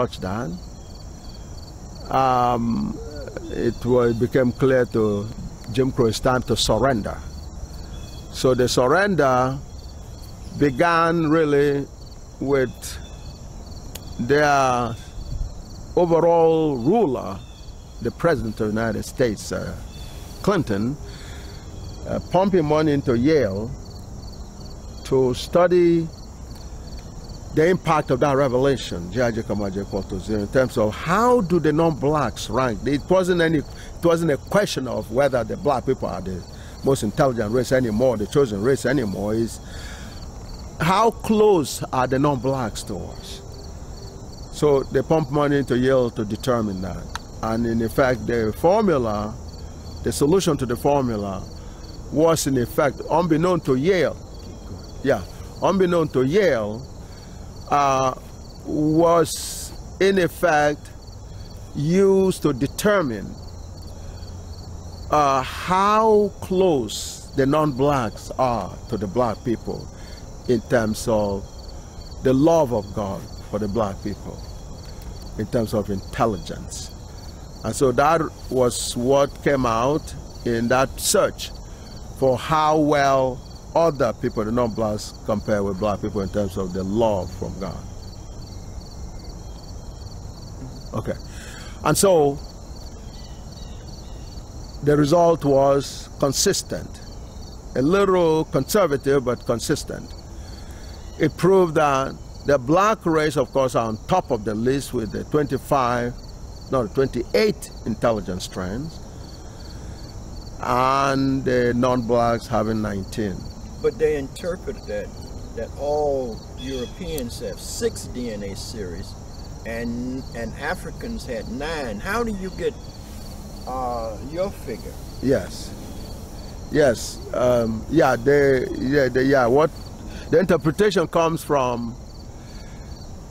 such that it became clear to Jim Crow it's time to surrender. So the surrender began really with their overall ruler, the President of the United States, Clinton, pumping money into Yale to study the impact of that revelation, in terms of how do the non-blacks rank. It wasn't a question of whether the black people are the most intelligent race anymore, the chosen race anymore. Is how close are the non-blacks to us? So they pumped money into Yale to determine that. And in effect, the formula, the solution to the formula was in effect, unbeknown to Yale, unbeknown to Yale, was in effect used to determine how close the non-blacks are to the black people in terms of the love of God for the black people, in terms of intelligence. And so that was what came out in that search for how well other people, the non-blacks, compare with black people in terms of the love from God. Okay. And so the result was consistent, a little conservative, but consistent. It proved that the black race, of course, are on top of the list with the 28 intelligence strands, and the non-blacks having 19. But they interpreted that all Europeans have 6 DNA series, and Africans had 9. How do you get your figure? Yes. What the interpretation comes from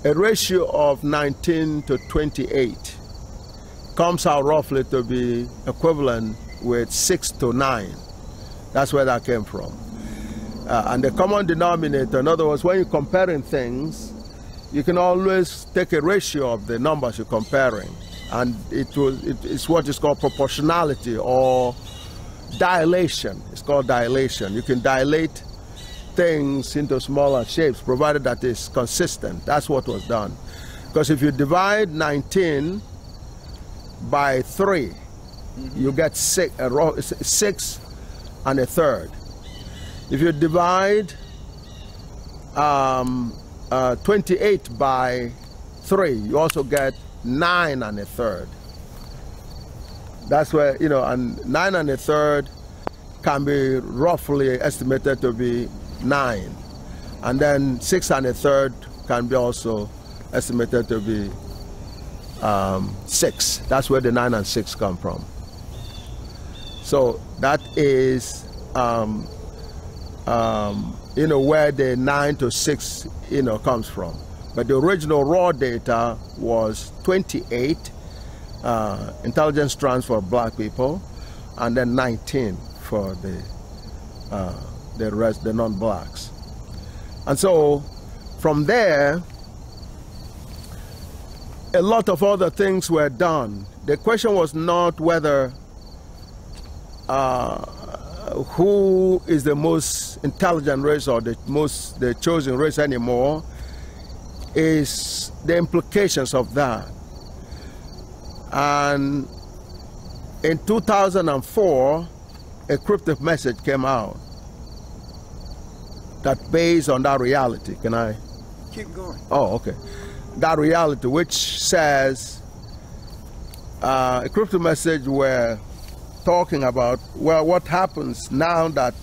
a ratio of 19 to 28 comes out roughly to be equivalent with 6 to 9. That's where that came from. And the common denominator, in other words, when you're comparing things, you can always take a ratio of the numbers you're comparing. And it's what is called proportionality or dilation. It's called dilation. You can dilate things into smaller shapes, provided that it's consistent. That's what was done. Because if you divide 19 by 3, you get 6 and a third. If you divide 28 by 3, you also get 9 and a third. That's where, and 9 and a third can be roughly estimated to be 9. And then 6 and a third can be also estimated to be 6. That's where the 9 and 6 come from. So that is, where the 9 to 6, comes from. But the original raw data was 28 intelligence strands for black people, and then 19 for the rest, the non-blacks. And so from there, a lot of other things were done. The question was not whether who is the most intelligent race or the chosen race anymore, is the implications of that. And in 2004, a cryptic message came out that based on that reality. Can I? Keep going. Oh, okay. That reality, which says, a cryptic message were talking about, well, what happens now that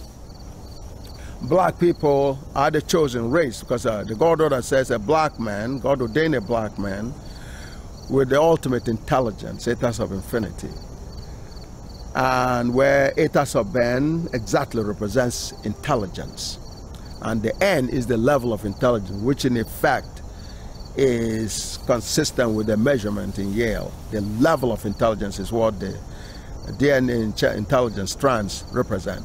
black people are the chosen race, because the God order says a black man, God ordained a black man with the ultimate intelligence, ethos of infinity. And where ethos of Ben exactly represents intelligence. And the N is the level of intelligence, which in effect is consistent with the measurement in Yale. The level of intelligence is what the DNA intelligence strands represent.